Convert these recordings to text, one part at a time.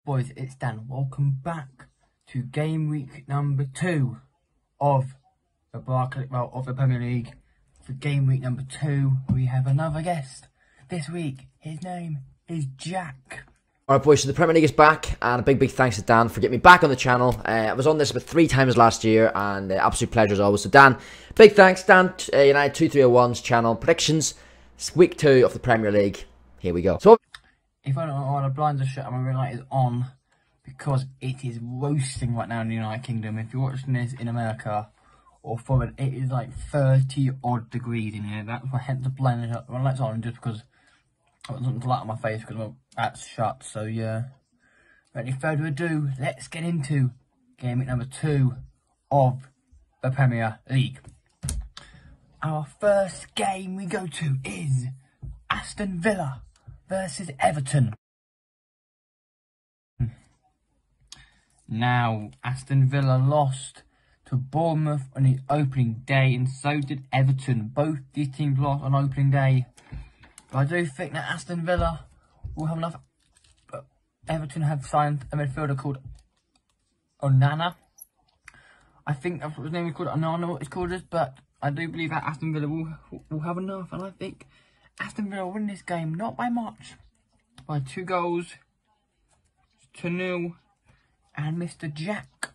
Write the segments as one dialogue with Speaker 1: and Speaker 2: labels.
Speaker 1: Boys, it's Dan. Welcome back to game week number 2 of the Premier League. For game week number 2, we have another guest this week. His name is Jack.
Speaker 2: Alright boys, so the Premier League is back, and a big thanks to Dan for getting me back on the channel. I was on this about 3 times last year, and absolute pleasure as always. So Dan, big thanks. Dan, United 2301's channel, predictions, week 2 of the Premier League. Here we go. So,
Speaker 1: if I don't want to blind the shut, I'm United is on because it is roasting right now in the United Kingdom. If you're watching this in America or foreign, it is like 30 odd degrees in here. That's why I had to blind the shut. My lights on just because I want something to light on my face because that's shut. So yeah, without any further ado, let's get into game week number 2 of the Premier League. Our first game we go to is Aston Villa versus Everton. Now, Aston Villa lost to Bournemouth on the opening day, and so did Everton. Both these teams lost on opening day. But I do think that Aston Villa will have enough. Everton have signed a midfielder called Onana. I think that's what his name is called. I don't know what it's called, but I do believe that Aston Villa will have enough, and I think Aston Villa will win this game, not by much, by 2 goals to 0. And Mr. Jack,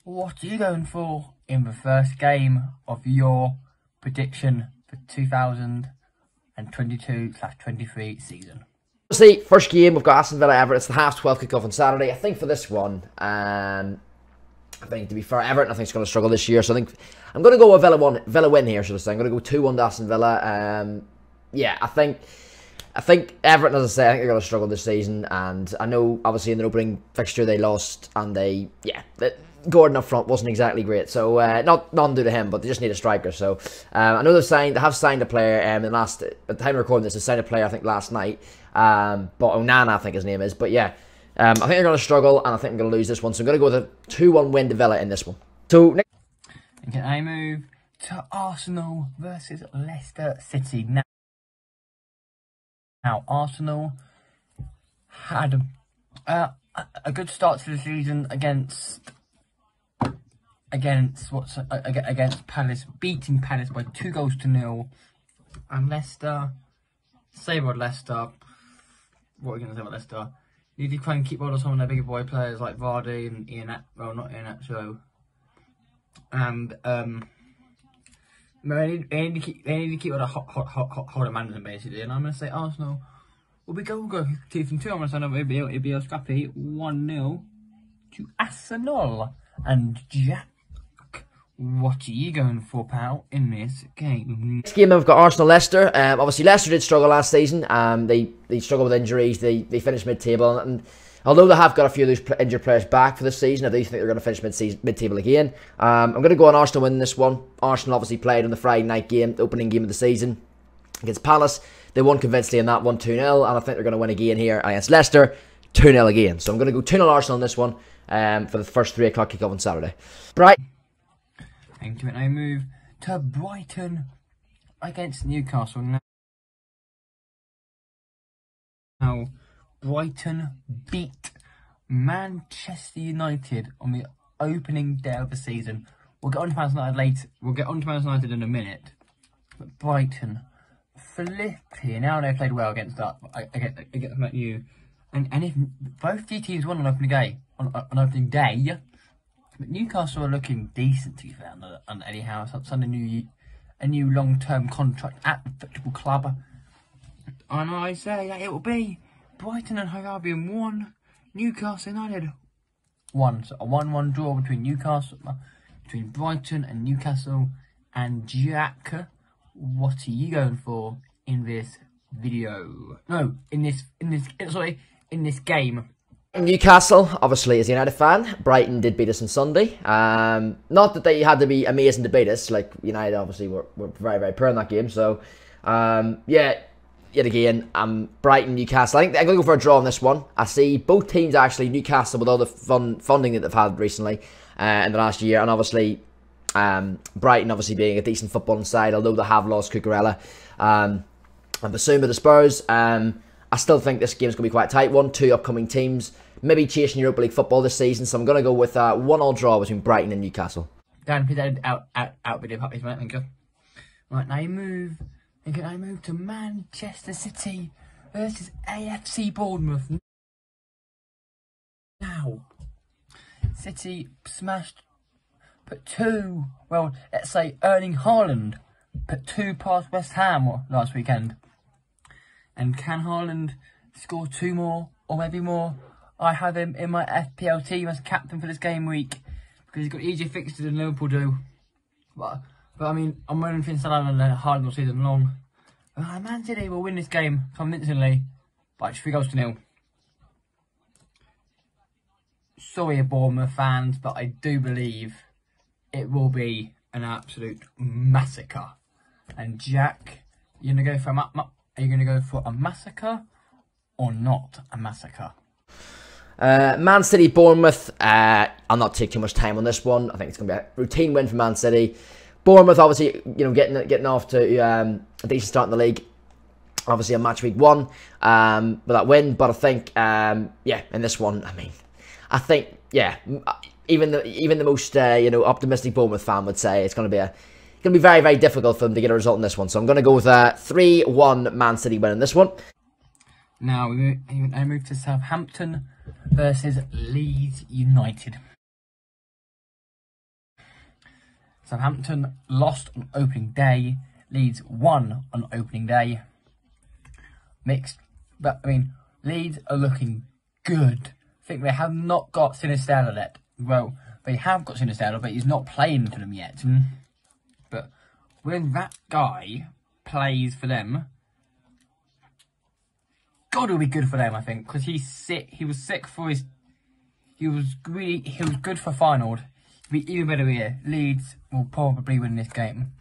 Speaker 1: what are you going for in the first game of your prediction for 2022/23 season?
Speaker 2: obviously, first game, we've got Aston Villa Everton. It's the 12:30 kick-off on Saturday. I think for this one, I think, to be fair, Everton, I think, is going to struggle this year. So I think I'm going to go with Villa win here, should I say. I'm going to go 2-1 to Aston Villa. Yeah, I think Everton, as I say, I think they're going to struggle this season. And I know, obviously, in the opening fixture, they lost. And Gordon up front wasn't exactly great. So, nothing due to him, but they just need a striker. So, I know they have signed a player at the time of recording this, they signed a player, I think, last night. But Onana, I think his name is. But yeah, I think they're going to struggle, and I think they're going to lose this one. So I'm going to go with a 2-1 win to Villa in this one. So next,
Speaker 1: can I move to Arsenal versus Leicester City? Now Arsenal had a good start to the season against Palace, beating Palace by 2 goals to 0. And Leicester, Leicester. What are we going to say about Leicester? You need to try and keep hold of some of their bigger boy players like Vardy and not Iheanacho. And they need to keep hold of management basically. And I'm going to say Arsenal will be go 2-2. I'm going to say it'll be a scrappy 1-0 to Arsenal. And Jack, what are you going for, pal, in this game?
Speaker 2: next game, we've got Arsenal-Leicester. Obviously, Leicester did struggle last season. They struggled with injuries. They finished mid-table. And although they have got a few of those injured players back for this season, I do think they're going to finish mid-table again. I'm going to go on Arsenal winning this one. Arsenal obviously played on the Friday night game, the opening game of the season, against Palace. They won convincingly in that one, 2-0. And I think they're going to win again here against Leicester, 2-0 again. So I'm going to go 2-0 Arsenal in this one for the first 3 o'clock kick-off on Saturday. Brighton.
Speaker 1: And I move to Brighton against Newcastle. Now, Brighton beat Manchester United on the opening day of the season. We'll get on to Manchester United later. We'll get on to Manchester United in a minute. But Brighton, flipping, now they played well against Man U. And if both these teams won on opening day, but Newcastle are looking decent, to be fair, under Eddie Howe. Signed a new long-term contract at the football club. And I say that it will be Brighton and Hove Albion 1, Newcastle United 1. So a 1-1 draw between Brighton and Newcastle. And Jack, what are you going for in this video? No, in this game.
Speaker 2: Newcastle, obviously, is a United fan. Brighton did beat us on Sunday. Not that they had to be amazing to beat us. Like, United, obviously, were very poor in that game. So, yeah, yet again, Brighton, Newcastle. I think I'm going to go for a draw on this one. I see both teams, actually, Newcastle, with all the funding that they've had recently in the last year. And obviously, Brighton, obviously, being a decent footballing side, although they have lost Cucurella. And Basuma, the Spurs. I still think this game's going to be quite a tight one. 2 upcoming teams. maybe chasing Europa League football this season. So I'm going to go with a 1-1 draw between Brighton and Newcastle.
Speaker 1: Dan, put that out video puppies, mate. Thank you. Right, now I move to Manchester City versus AFC Bournemouth. Now, City smashed, put 2, well, let's say Erling Haaland put 2 past West Ham last weekend. And can Haaland score 2 more or maybe more? I have him in my FPL team as captain for this game week because he's got easier fixtures than Liverpool do. But I mean, I'm running for Salah and Haaland all season long. Man City will win this game convincingly by 3 goals to 0. Sorry, Bournemouth fans, but I do believe it will be an absolute massacre. And Jack, are you gonna go for a massacre or not a massacre?
Speaker 2: Man City, Bournemouth. I'll not take too much time on this one. I think it's going to be a routine win for Man City. Bournemouth, obviously, getting off to a decent start in the league. Obviously, a match week 1 with that win. But I think, yeah, in this one, I think, yeah, even the most optimistic Bournemouth fan would say it's going to be very, very difficult for them to get a result in this one. So I'm going to go with a 3-1 Man City win in this one.
Speaker 1: Now I move to Southampton versus Leeds United. Southampton lost on opening day. Leeds won on opening day. Mixed, but Leeds are looking good. I think they have not got Sinisterra yet. Well, they have got Sinisterra, but he's not playing for them yet. But when that guy plays for them, God, it'll be good for them, I think, because he's sick. He was sick for his. He was good for Feyenoord. It'll be even better here. Leeds will probably win this game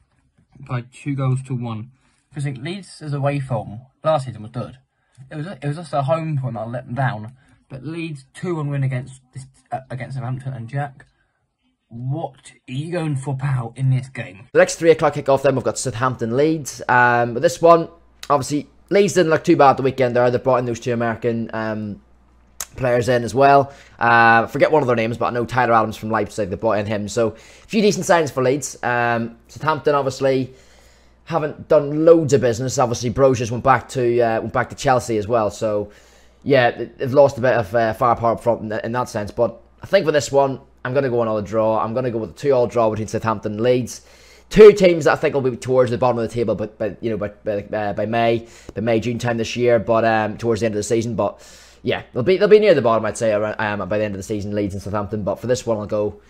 Speaker 1: by 2 goals to 1. Because I think Leeds' away form last season was good. It was just a home form that let them down. But Leeds 2-1 win against Southampton. And Jack, what are you going for, pal, in this game?
Speaker 2: The next 3 o'clock kick-off then, we've got Southampton, Leeds. But this one, obviously, Leeds didn't look too bad the weekend there. They brought in those 2 American players in as well. Forget one of their names, but I know Tyler Adams from Leipzig. They brought in him. So, a few decent signings for Leeds. Southampton, obviously, haven't done loads of business. Obviously, Bros just went back to Chelsea as well. So, yeah, they've lost a bit of firepower up front in that sense. But I think for this one, I'm going to go another draw. I'm going to go with a 2-2 draw between Southampton and Leeds. 2 teams that I think will be towards the bottom of the table, but by May, June time this year. But towards the end of the season. But yeah, they'll be near the bottom, I'd say, by the end of the season, Leeds and Southampton. But for this one, I'll go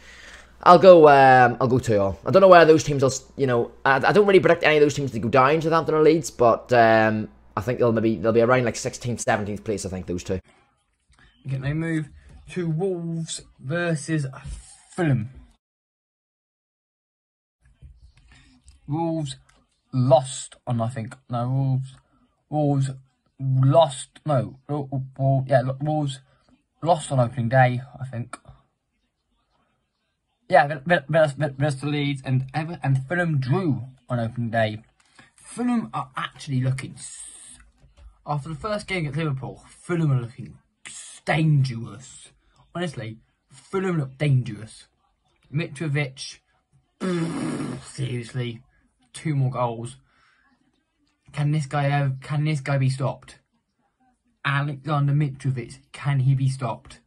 Speaker 2: 2-2. I don't know where those teams will, I don't really predict any of those teams to go down, Southampton or Leeds, but I think they'll be around like 16th, 17th place. I think those 2.
Speaker 1: Okay, they move to Wolves versus Fulham. Wolves lost on, Wolves lost on opening day, I think. Yeah, versus the Leeds and Fulham drew on opening day. Fulham are actually looking, after the first game against Liverpool, Fulham are looking dangerous. Honestly, Fulham look dangerous. Mitrovic, seriously, 2 more goals. Can this guy be stopped? Alexander Mitrovic, can he be stopped?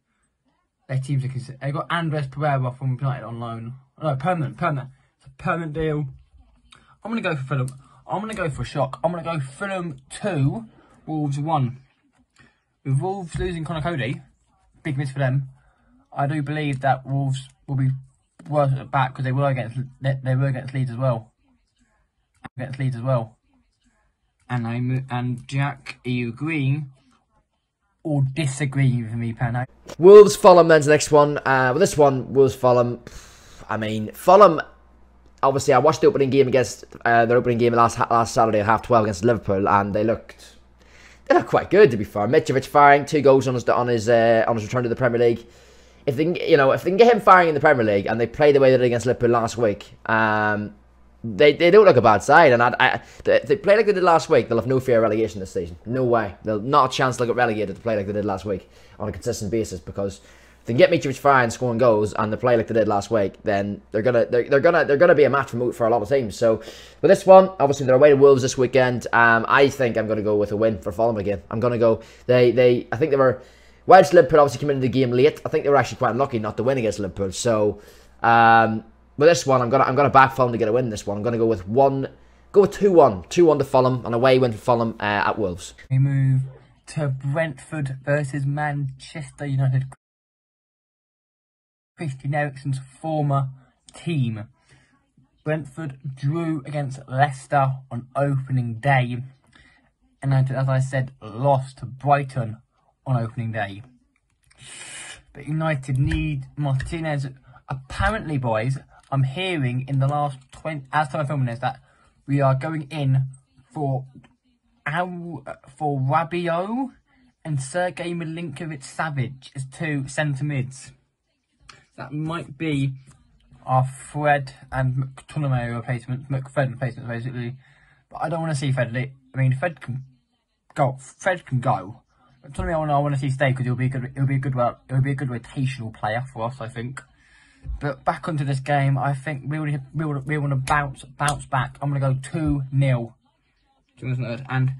Speaker 1: Their teams are considered. They got Andres Pereira from United on loan. No, permanent. It's a permanent deal. I'm gonna go for Fulham. I'm gonna go for a shock. I'm gonna go Fulham 2, Wolves 1. With Wolves losing Conor Cody, big miss for them. I do believe that Wolves will be worse at the back because they were against Leeds as well. And Jack, are you agreeing or disagreeing with me, Pano?
Speaker 2: Wolves, Fulham, then's the next one. This one, Wolves, Fulham. Fulham. Obviously, I watched the opening game against their opening game last Saturday at 12:30 against Liverpool, and they looked quite good, to be fair. Mitrovic firing 2 goals on his return to the Premier League. If they can get him firing in the Premier League, and they play the way they did against Liverpool last week, they don't look a bad side, and they play like they did last week, they'll have no fear of relegation this season. No way. They'll not a chance to get relegated to play like they did last week on a consistent basis, because if they can get Mitrovic firing, scoring goals, and they play like they did last week, then they're gonna be a match for a lot of teams. So with this one, obviously they're away to Wolves this weekend. I think I'm gonna go with a win for Fulham again. I'm gonna go. I think they were. Whilst Liverpool obviously came into the game late, I think they were actually quite unlucky not to win against Liverpool. So with this one, I'm gonna back Fulham to get a win. This one, I'm gonna go with 2-1, 2-1 to Fulham, an away win for Fulham at Wolves.
Speaker 1: We move to Brentford versus Manchester United. Christian Eriksen's former team. Brentford drew against Leicester on opening day, and as I said, lost to Brighton on opening day. But United need Martinez. Apparently, boys, I'm hearing in the last 20, as time I'm filming this, that we are going in for Rabiot and Sergei Milinkovic-Savic as two centre mids. That might be our Fred and McTominay replacements, Fred replacements basically. But I don't want to see Fred. I mean, Fred can go. But McTominay I want to see stay, because he'll be a good rotational player for us, I think. But back onto this game, I think we want to bounce back. I'm going to go 2-0. And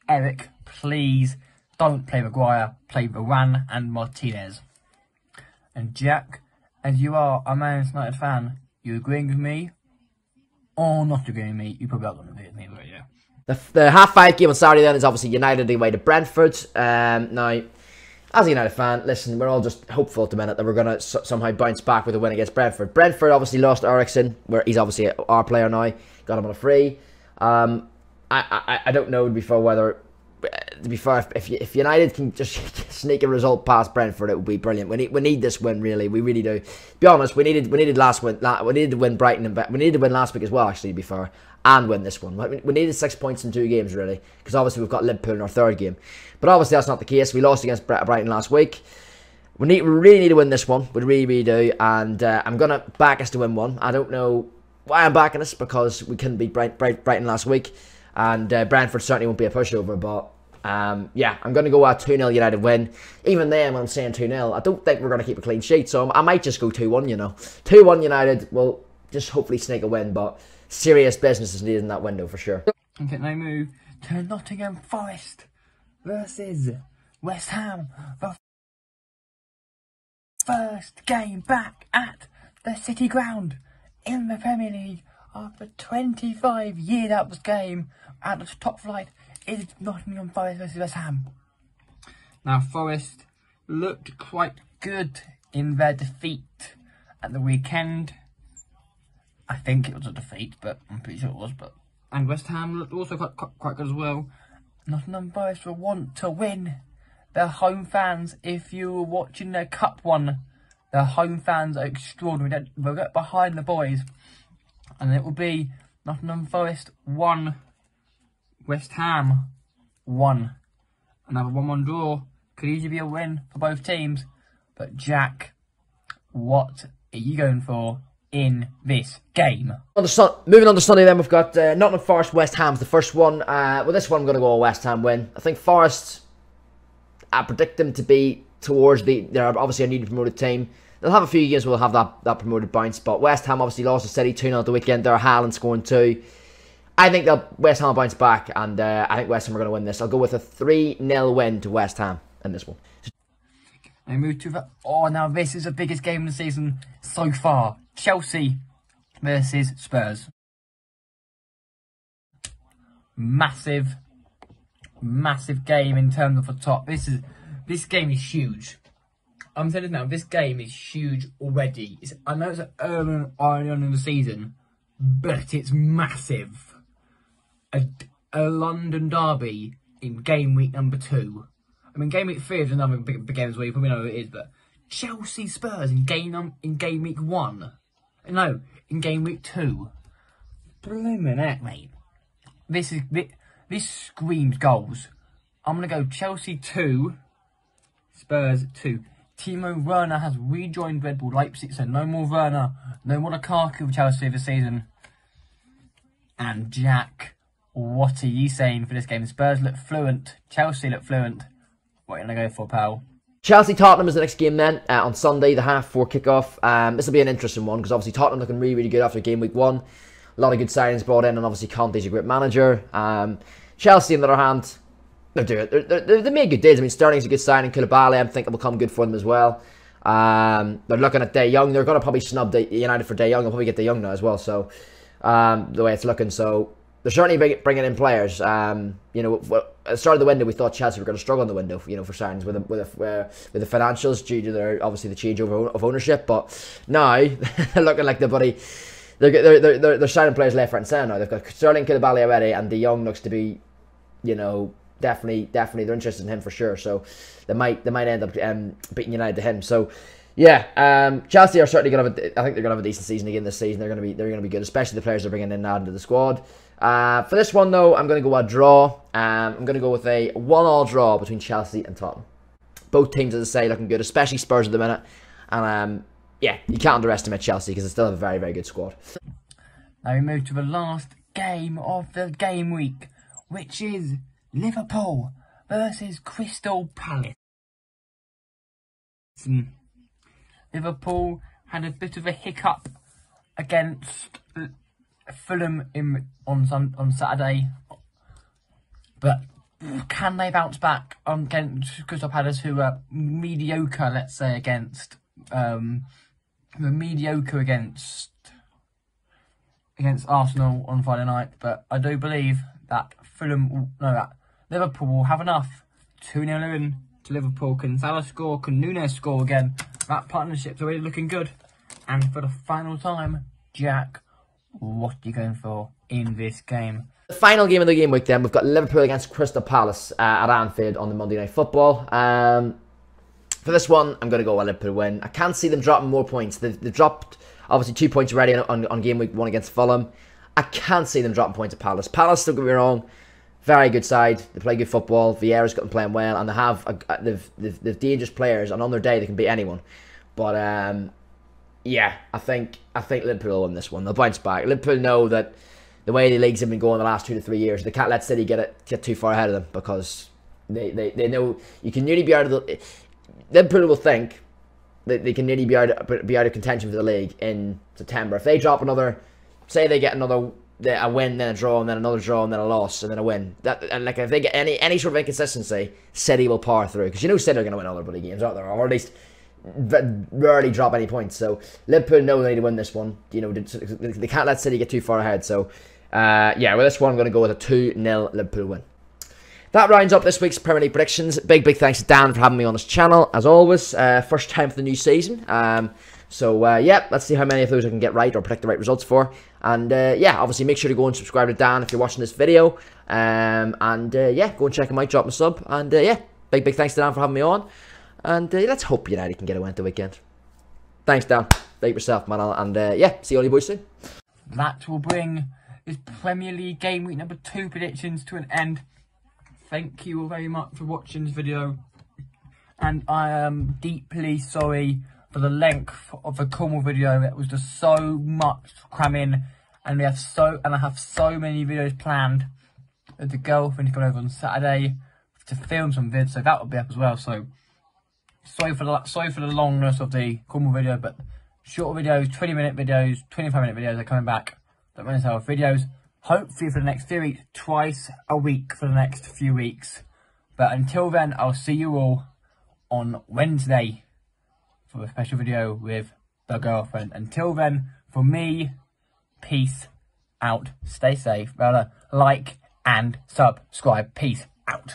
Speaker 1: Eric, please don't play Maguire. Play Varane and Martinez. And Jack, as you are a Man United fan, you agreeing with me or not agreeing with me? You probably are going to agree with me, but yeah.
Speaker 2: The half-5 game on Saturday then is obviously United away to Brentford. Now, as a United fan, listen, we're all just hopeful at the minute that we're going to somehow bounce back with a win against Brentford. Brentford obviously lost Eriksen, where he's obviously our player now. Got him on a free. I don't know, to be fair, if United can just sneak a result past Brentford, it would be brilliant. We need this win, really. We really do. To be honest, we needed to win Brighton, and we needed to win last week as well, actually, to be fair, and win this one. We needed 6 points in 2 games, really, because obviously we've got Liverpool in our 3rd game. But obviously that's not the case. We lost against Brighton last week. We really need to win this one. We really do. And I'm going to back us to win one. I don't know why I'm backing us, because we couldn't beat Brighton last week. And Brentford certainly won't be a pushover. But yeah, I'm going to go a 2-0 United win. Even then, when I'm saying 2-0, I don't think we're going to keep a clean sheet. So I might just go 2-1, you know. 2-1 United will just hopefully sneak a win. But serious business is needed in that window for sure.
Speaker 1: Okay, now move to Nottingham Forest versus West Ham. The first game back at the City Ground in the Premier League after 25 years out of this game at the top flight is Nottingham Forest versus West Ham. Now, Forest looked quite good in their defeat at the weekend. I think it was a defeat, but I'm pretty sure it was. And West Ham looked also quite good as well. Nottingham Forest will want to win. Their home fans, if you were watching their cup one, their home fans are extraordinary. They'll get behind the boys. And it will be Nottingham Forest 1, West Ham 1. Another 1-1 draw. Could easily be a win for both teams. But Jack, what are you going for in this game?
Speaker 2: Moving on to Sunday then, we've got Nottingham Forest, West Ham's the first one. With this one, I'm going to go a West Ham win. I think Forest, I predict them to be towards they're obviously a newly promoted team. They'll have a few games where they'll have that promoted bounce, but West Ham obviously lost to City 2-0 at the weekend. They're Haaland scoring 2. I think West Ham will bounce back, and I think West Ham are going to win this. I'll go with a 3-0 win to West Ham in this one.
Speaker 1: I move to the... Oh, now this is the biggest game of the season so far. Chelsea versus Spurs. Massive game in terms of the top. This game is huge. I'm saying it now, this game is huge already. I know it's early on in the season, but it's massive. A London derby in game week number 2. I mean, game week 3 is another big game as well. You probably know who it is, but Chelsea Spurs in game week 1. No, in game week 2. Blooming heck, mate. This screams goals. I'm gonna go Chelsea 2, Spurs 2. Timo Werner has rejoined Red Bull Leipzig, so no more Werner, no more Lukaku for Chelsea this season. And Jack, what are you saying for this game? Spurs look fluent. Chelsea look fluent. What are you going to go for, pal?
Speaker 2: Chelsea-Tottenham is the next game then, on Sunday, the 4:30 kickoff. This will be an interesting one, because obviously Tottenham looking really, really good after game week 1. A lot of good signings brought in, and obviously Conte's a great manager. Chelsea, on the other hand, they made good deals. I mean, Sterling's a good signing. Koulibaly, I'm thinking, will come good for them as well. They're looking at De Jong. They're going to probably snub United for De Jong. They'll probably get De Jong now as well, so the way it's looking. So they're certainly bringing in players. You know, at the start of the window, we thought Chelsea were going to struggle in the window, you know, for signings with the financials due to their obviously the changeover of ownership. But now they're looking like they're signing players left, right, and centre now. They've got Sterling, Koulibaly already, and De Jong looks to be, you know, definitely they're interested in him for sure. So they might end up beating United to him. So yeah, Chelsea are certainly going to have I think they're going to have a decent season again this season. They're going to be good, especially the players they're bringing in now into the squad. For this one though, I'm going to go a draw. I'm going to go with a 1-1 draw between Chelsea and Tottenham. Both teams, as I say, looking good, especially Spurs at the minute. And yeah, you can't underestimate Chelsea because they still have a very, very good squad.
Speaker 1: Now we move to the last game of the game week, which is Liverpool versus Crystal Palace. Liverpool had a bit of a hiccup against Fulham on Saturday, but can they bounce back against Crystal Palace, who are mediocre, let's say, against Arsenal on Friday night? But I do believe that that Liverpool will have enough. 2-0 in to Liverpool. Can Salah score? Can Núñez score again? That partnership's already looking good. And for the final time, Jack, what are you going for in this game?
Speaker 2: The final game of the game week then, we've got Liverpool against Crystal Palace at Anfield on the Monday Night Football. For this one, I'm going to go with Liverpool win. I can't see them dropping more points. They've dropped, obviously, 2 points already on game week 1 against Fulham. I can't see them dropping points at Palace. Palace, don't get me wrong, very good side. They play good football. Vieira's got them playing well, and they've dangerous players, and on their day they can beat anyone. But yeah, I think Liverpool will win this one. They'll bounce back. Liverpool know that the way the leagues have been going the last 2 to 3 years, they can't let City get too far ahead of them, because they know you can nearly be out of the. Liverpool will think that they can nearly be out of contention for the league in September. If they drop another, say they get a win, then a draw, and then another draw, and then a loss, and then a win. And like if they get any sort of inconsistency, City will power through, because you know City are going to win all their bloody games, aren't they? Or at least rarely drop any points. So Liverpool know they need to win this one. You know, they can't let City get too far ahead. So yeah, with this one, I'm going to go with a 2-0 Liverpool win. That rounds up this week's Premier League predictions. Big thanks to Dan for having me on his channel, as always. First time for the new season. So yeah, let's see how many of those I can get right or predict the right results for. And yeah, obviously make sure to go and subscribe to Dan if you're watching this video. And yeah, go and check him out, drop him a sub. And yeah, big thanks to Dan for having me on. And let's hope United can get a win at the weekend. Thanks, Dan. Thank yourself, man. And yeah, see all you boys soon.
Speaker 1: That will bring this Premier League game week number 2 predictions to an end. Thank you all very much for watching this video. And I am deeply sorry for the length of the Cornwall video. It was just so much to cram in. And I have so many videos planned. The girlfriend is coming over on Saturday to film some vids, so that will be up as well. So sorry for the longness of the Cornwall video, but shorter videos, 20-minute videos, 25-minute videos are coming back. Don't mind yourself videos. Hopefully for the next few weeks, twice a week for the next few weeks. But until then, I'll see you all on Wednesday for a special video with the girlfriend. Until then, for me, peace out. Stay safe. Like and subscribe. Peace out.